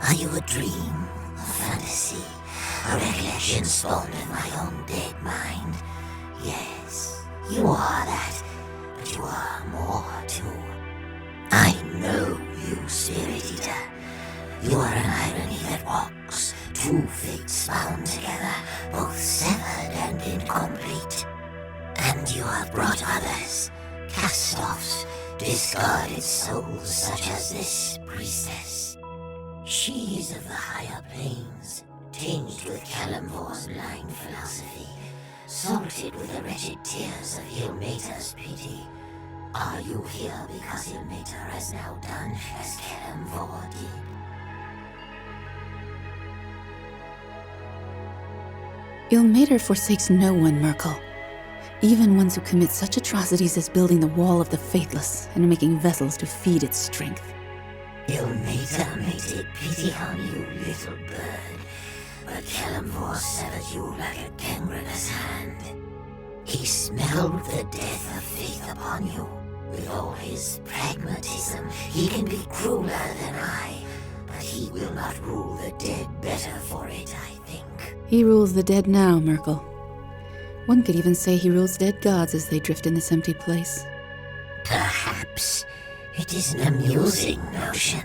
Are you a dream, a fantasy, a recollection spawned in my own dead mind? Yes, you are that, but you are more too. I know you, Spirit Eater. You are an irony that walks, two fates bound together, both severed and incomplete. And you have brought others, cast-offs, discarded souls such as this priestess. She is of the higher planes, tinged with Kalimvor's blind philosophy, salted with the wretched tears of Ilmater's pity. Are you here because Ilmater has now done as Kalimvor did? Ilmater forsakes no one, Myrkul. Even ones who commit such atrocities as building the Wall of the Faithless and making vessels to feed its strength. Ilmater may take pity on you, little bird, but Kalimvor severed you like a gangrenous hand. He smelled the death of faith upon you. With all his pragmatism, he can be crueler than I, but he will not rule the dead better for it, I think. He rules the dead now, Myrkul. One could even say he rules dead gods as they drift in this empty place. Perhaps. It is an amusing notion,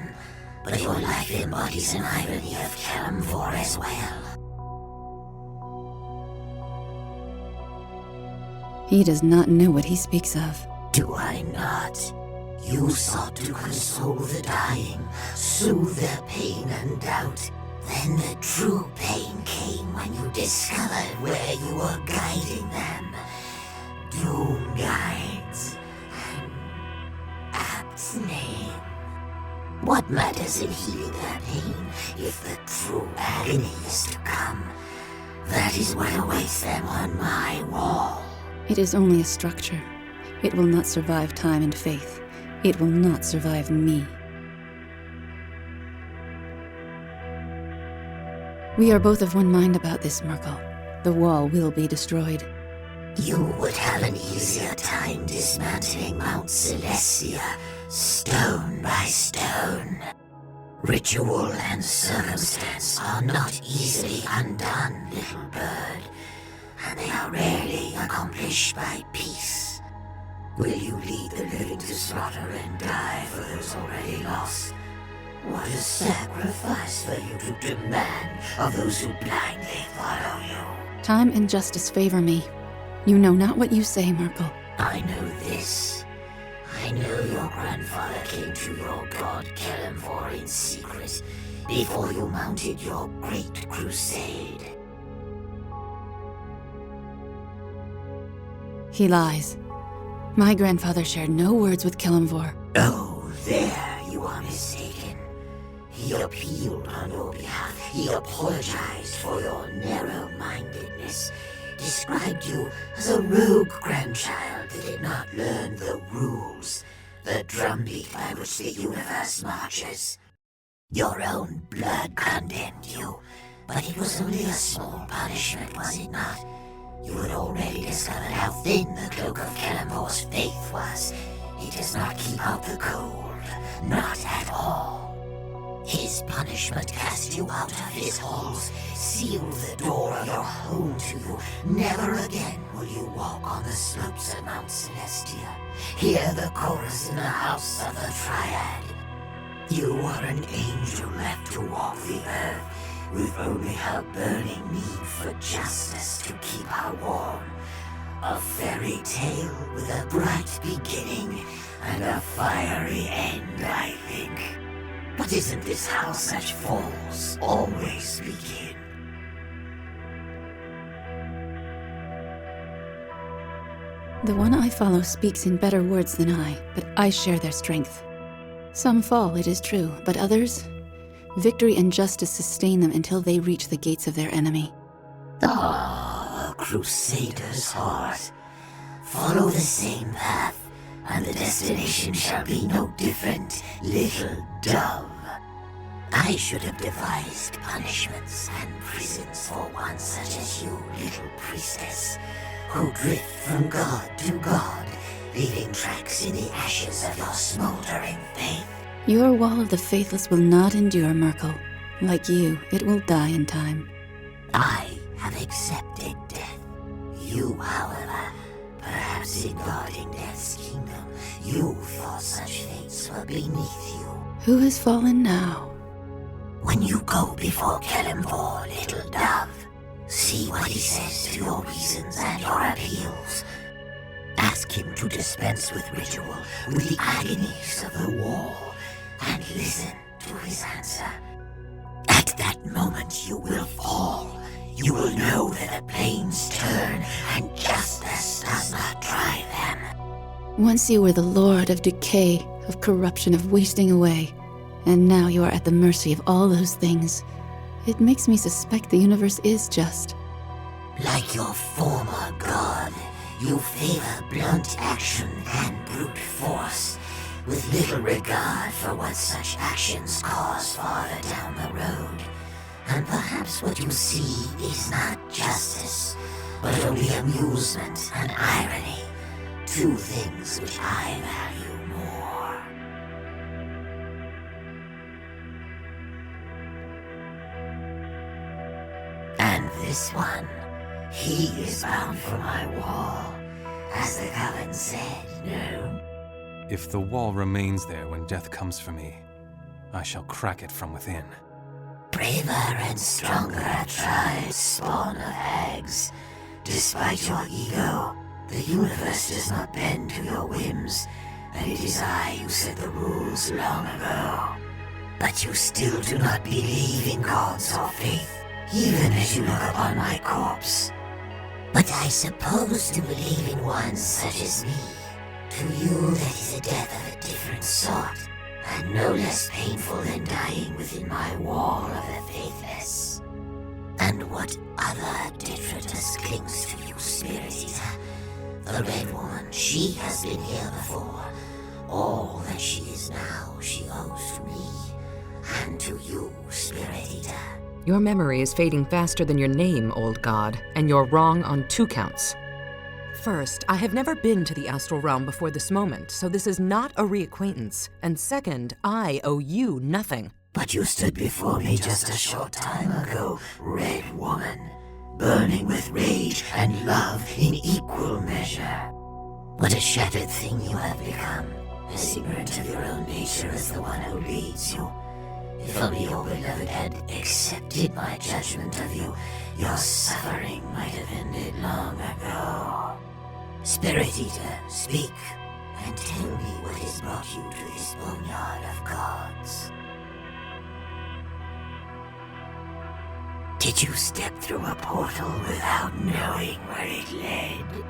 but your life embodies an irony of Kalimvor as well. He does not know what he speaks of. Do I not? You sought to console the dying, soothe their pain and doubt. Then the true pain came when you discovered where you were guiding them. Doom guides. An apt name. What matters in healing their pain if the true agony is to come? That is what awaits them on my wall. It is only a structure. It will not survive time and faith. It will not survive me. We are both of one mind about this, Myrkul. The wall will be destroyed. You would have an easier time dismantling Mount Celestia, stone by stone. Ritual and circumstance are not easily undone, little bird, and they are rarely accomplished by peace. Will you lead the living to slaughter and die for those already lost? What a sacrifice for you to demand of those who blindly follow you. Time and justice favor me. You know not what you say, Myrkul. I know this. I know your grandfather came to your god Kalimvor in secret before you mounted your great crusade. He lies. My grandfather shared no words with Kalimvor. Oh, there you are mistaken. He appealed on your behalf. He apologized for your narrow-mindedness. Described you as a rogue grandchild that did not learn the rules, the drumbeat by which the universe marches. Your own blood condemned you, but it was only a small punishment, was it not? You had already discovered how thin the cloak of Kalimvor's faith was. It does not keep out the cold, not at all. His punishment cast you out of his halls, sealed the door of your home to you. Never again will you walk on the slopes of Mount Celestia, hear the chorus in the house of the Triad. You are an angel left to walk the earth, with only her burning need for justice to keep her warm. A fairy tale with a bright beginning and a fiery end, I think. But isn't this how such falls always begin? The one I follow speaks in better words than I, but I share their strength. Some fall, it is true, but others? Victory and justice sustain them until they reach the gates of their enemy. Ah, a crusader's heart. Follow the same path, and the destination shall be no different, little dove. I should have devised punishments and prisons for one such as you, little priestess, who drift from god to god, leaving tracks in the ashes of your smoldering faith. Your wall of the faithless will not endure, Myrkul. Like you, it will die in time. I have accepted death. You, however, perhaps in guarding death's kingdom, you thought such fates were beneath you. Who has fallen now? When you go before Kelemvor, little dove, see what he says to your reasons and your appeals. Ask him to dispense with ritual, with the agonies of the war, and listen to his answer. At that moment you will fall. You will know that the planes turn, and justice does not drive them. Once you were the lord of decay, of corruption, of wasting away, and now you are at the mercy of all those things. It makes me suspect the universe is just. Like your former god, you favor blunt action and brute force, with little regard for what such actions cause farther down the road. And perhaps what you see is not justice, but only amusement and irony, two things which I value more. And this one, he is bound for my wall, as the Coven said, no? If the wall remains there when death comes for me, I shall crack it from within. Braver and stronger tribes spawn of hags. Despite your ego, the universe does not bend to your whims, and it is I who set the rules long ago. But you still do not believe in gods or faith, even as you look upon my corpse. But I suppose to believe in one such as me, to you that is a death of a different sort, and no less painful than dying within my wall of the faithless. And what other detritus clings to you, Spirit Eater? The Red Woman, she has been here before. All that she is now, she owes to me, and to you, Spirit Eater. Your memory is fading faster than your name, old god, and you're wrong on 2 counts. First, I have never been to the astral realm before this moment, so this is not a reacquaintance. And second, I owe you nothing. But you stood before me just a short time ago, Red Woman, burning with rage and love in equal measure. What a shattered thing you have become, as ignorant of your own nature as the one who leads you. If only your beloved had accepted my judgment of you, your suffering might have ended long ago. Spirit Eater, speak, and tell me what has brought you to this boneyard of gods. Did you step through a portal without knowing where it led?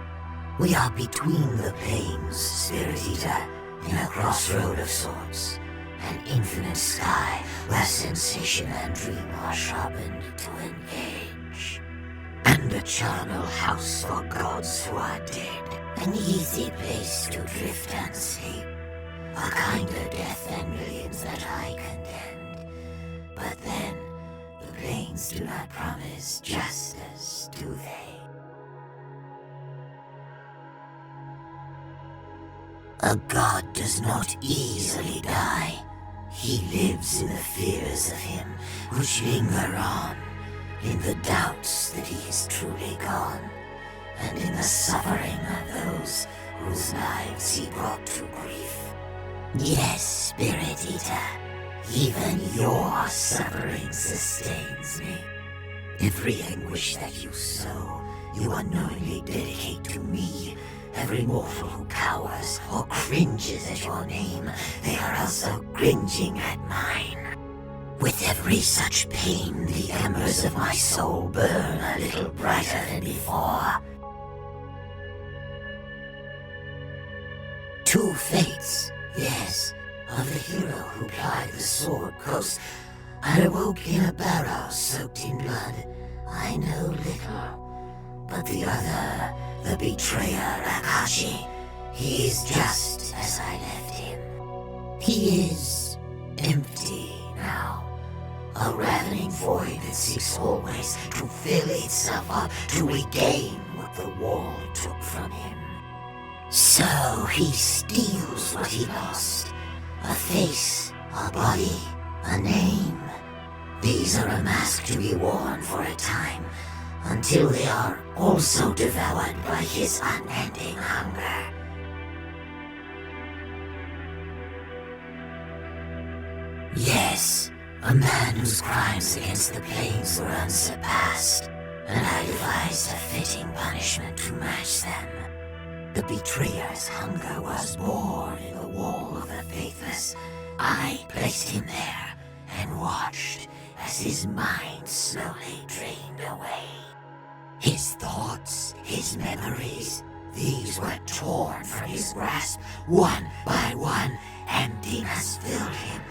We are between the planes, Spirit Eater, in a crossroad of sorts. An infinite sky where sensation and dream are sharpened to engage. And a charnel house for gods who are dead. An easy place to drift and sleep. A kinder death than millions that I contend. But then, the planes do not promise justice, do they? A god does not easily die. He lives in the fears of him which linger on, in the doubts that he is truly gone, and in the suffering of those whose lives he brought to grief. Yes, Spirit Eater, even your suffering sustains me. Every anguish that you sow, you unknowingly dedicate to me. Every mortal who cowers or cringes at your name, they are also cringing at mine. With every such pain, the embers of my soul burn a little brighter than before. 2 fates, yes, of the hero who plied the sword coast. I awoke in a barrow soaked in blood. I know little, but the other, the betrayer Akashi, he is just as I left him. He is empty now. A ravening void that seeks always to fill itself up, to regain what the wall took from him. So he steals what he lost. A face, a body, a name. These are a mask to be worn for a time, until they are also devoured by his unending hunger. Yes, a man whose crimes against the plains were unsurpassed, and I devised a fitting punishment to match them. The betrayer's hunger was born in the wall of the faithless. I placed him there and watched as his mind slowly drained away. His thoughts, his memories, these were torn from his grasp. One by one, emptiness filled him,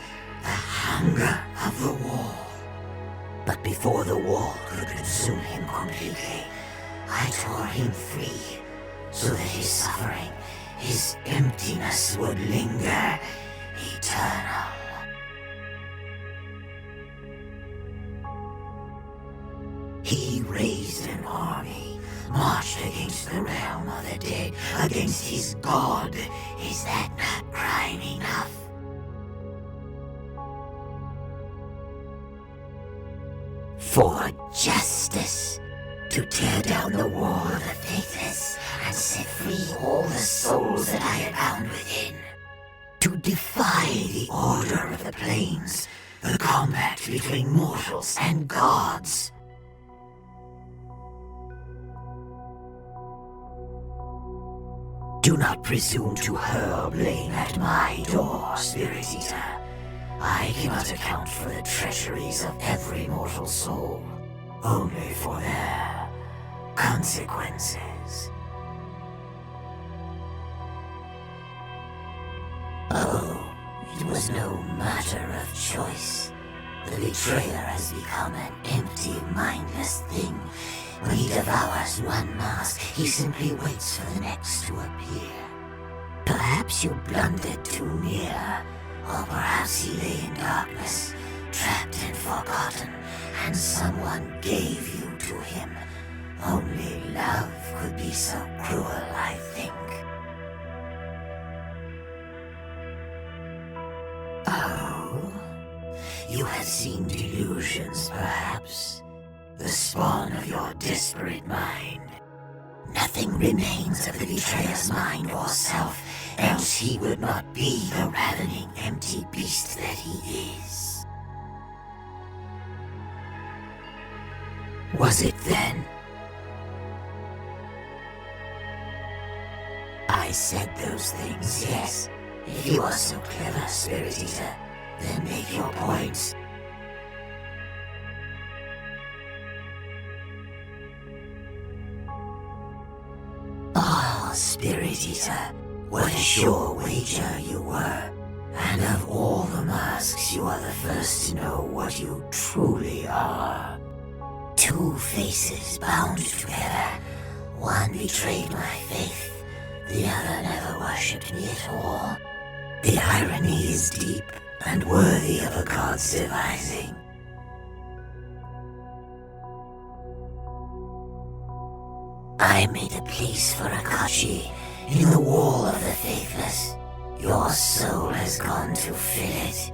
the hunger of the wall. But before the wall could consume him completely, I tore him free, so that his suffering, his emptiness would linger eternal. He raised an army, marched against the realm of the dead, against his god. Is that not crime enough? For justice, to tear down the wall of the faithless and set free all the souls that I had bound within. To defy the order of the plains, the compact between mortals and gods. Do not presume to hurl blame at my door, Spirit Eater. I cannot account for the treacheries of every mortal soul, only for their consequences. Oh, it was no matter of choice. The betrayer has become an empty, mindless thing. When he devours one mask, he simply waits for the next to appear. Perhaps you blundered too near, or perhaps he lay in darkness, trapped and forgotten, and someone gave you to him. Only love could be so cruel, I think. Oh, you have seen delusions, perhaps? The spawn of your desperate mind. Nothing remains of the betrayer's mind or self, else he would not be the ravening empty beast that he is. Was it then? I said those things, yes. If you are so clever, Spirit Eater, then make your point. Spirit Eater, what a sure wager you were. And of all the masks, you are the first to know what you truly are. Two faces bound together. One betrayed my faith, the other never worshipped me at all. The irony is deep and worthy of a god's devising. I made a place for Akashi in the wall of the faithless. Your soul has gone to fill it.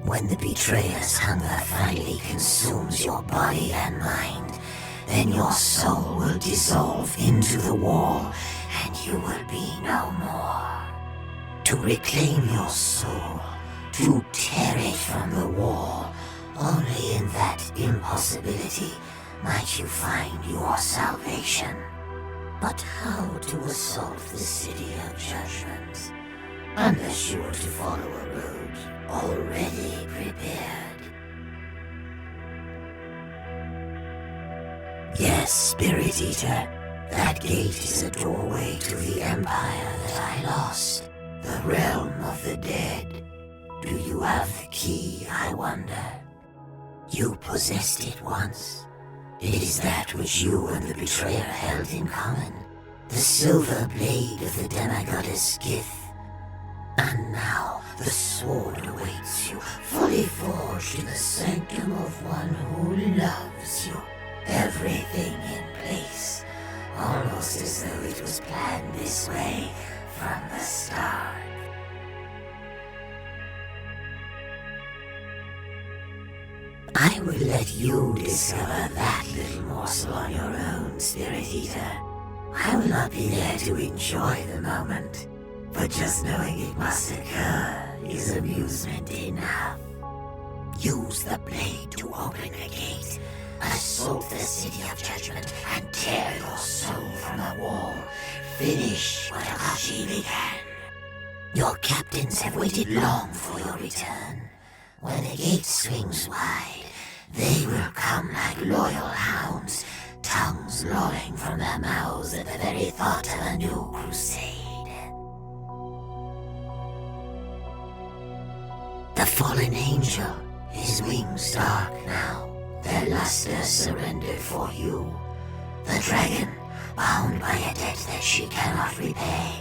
When the betrayer's hunger finally consumes your body and mind, then your soul will dissolve into the wall, and you will be no more. To reclaim your soul, to tear it from the wall, only in that impossibility might you find your salvation. But how to assault the city of judgment, unless you were to follow a road already prepared? Yes, Spirit Eater, that gate is a doorway to the empire that I lost, the realm of the dead. Do you have the key, I wonder? You possessed it once. It is that which you and the betrayer held in common, the silver blade of the demigoddess Gith. And now the sword awaits you, fully forged in the sanctum of one who loves you. Everything in place, almost as though it was planned this way from the start. Let you discover that little morsel on your own, Spirit Eater. I will not be there to enjoy the moment, but just knowing it must occur is amusement enough. Use the blade to open the gate, assault the city of judgment, and tear your soul from the wall. Finish what Akashi began. Your captains have waited long for your return. When the gate swings wide, they will come like loyal hounds, tongues lolling from their mouths at the very thought of a new crusade. The fallen angel, his wings dark now, their luster surrendered for you. The dragon, bound by a debt that she cannot repay,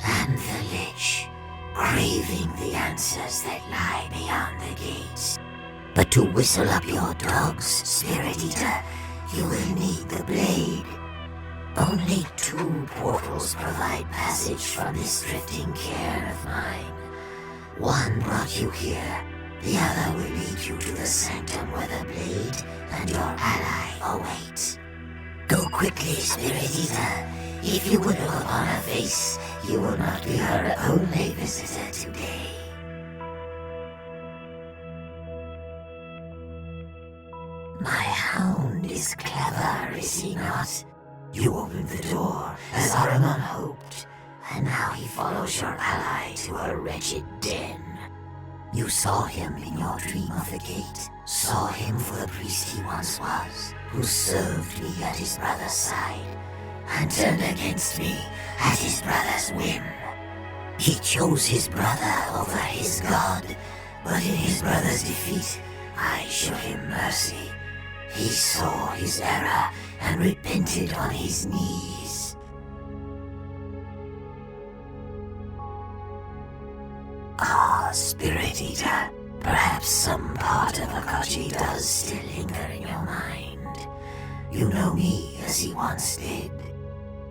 and the lich, craving the answers that lie beyond the gates. But to whistle up your dogs, Spirit Eater, you will need the blade. Only 2 portals provide passage from this drifting cairn of mine. One brought you here, the other will lead you to the sanctum where the blade and your ally await. Go quickly, Spirit Eater. If you would look upon her face, you will not be her only visitor today. My hound is clever, is he not? You opened the door, as Ahriman hoped, and now he follows your ally to a wretched den. You saw him in your dream of the gate, saw him for the priest he once was, who served me at his brother's side, and turned against me at his brother's whim. He chose his brother over his god, but in his brother's defeat, I showed him mercy. He saw his error and repented on his knees. Ah, Spirit Eater, perhaps some part of Akashi does still linger in your mind. You know me as he once did.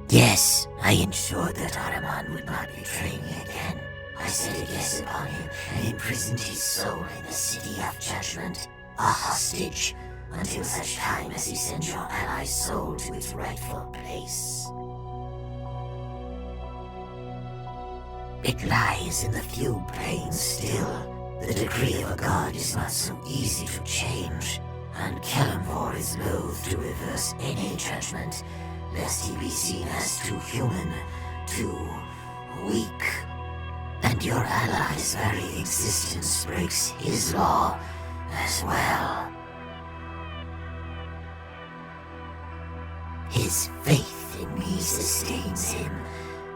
Yes, I ensured that Ahriman would not betray me again. I set a guess upon him and imprisoned his soul in the city of judgment, a hostage, until such time as he sent your ally's soul to its rightful place. It lies in the feud plane still. The decree of a god is not so easy to change, and Kalimvor is loath to reverse any judgment, lest he be seen as too human, too weak. And your ally's very existence breaks his law as well. His faith in me sustains him.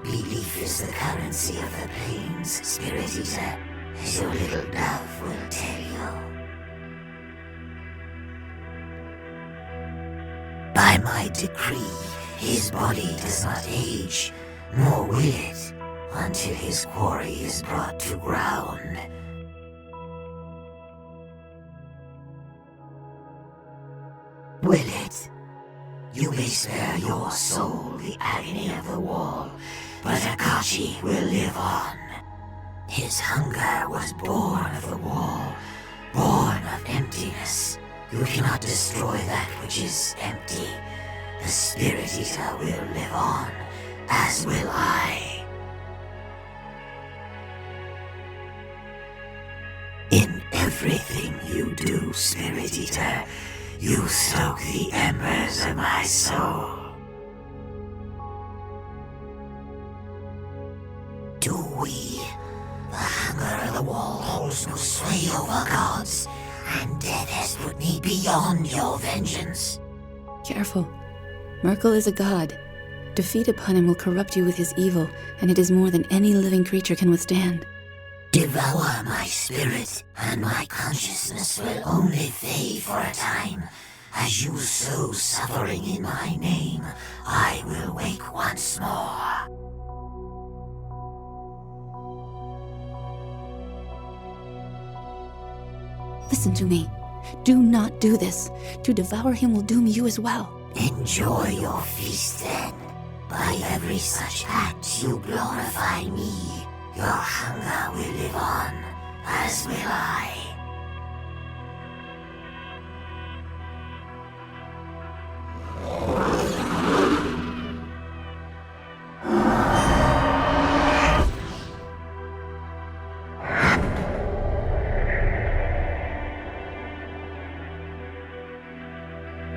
Belief is the currency of the plains, Spirit Eater, as your little dove will tell you. By my decree, his body does not age, nor will it, until his quarry is brought to ground. Will it? You may spare your soul the agony of the wall, but Akashi will live on. His hunger was born of the wall, born of emptiness. You cannot destroy that which is empty. The Spirit Eater will live on, as will I. In everything you do, Spirit Eater, you stoke the embers of my soul. Do we? The hunger of the wall holds no sway over gods, and death has put me beyond your vengeance. Careful. Myrkul is a god. Defeat upon him will corrupt you with his evil, and it is more than any living creature can withstand. Devour my spirit, and my consciousness will only fade for a time. As you sow suffering in my name, I will wake once more. Listen to me. Do not do this. To devour him will doom you as well. Enjoy your feast then. By every such act you glorify me. Your hunger will live on, as will I.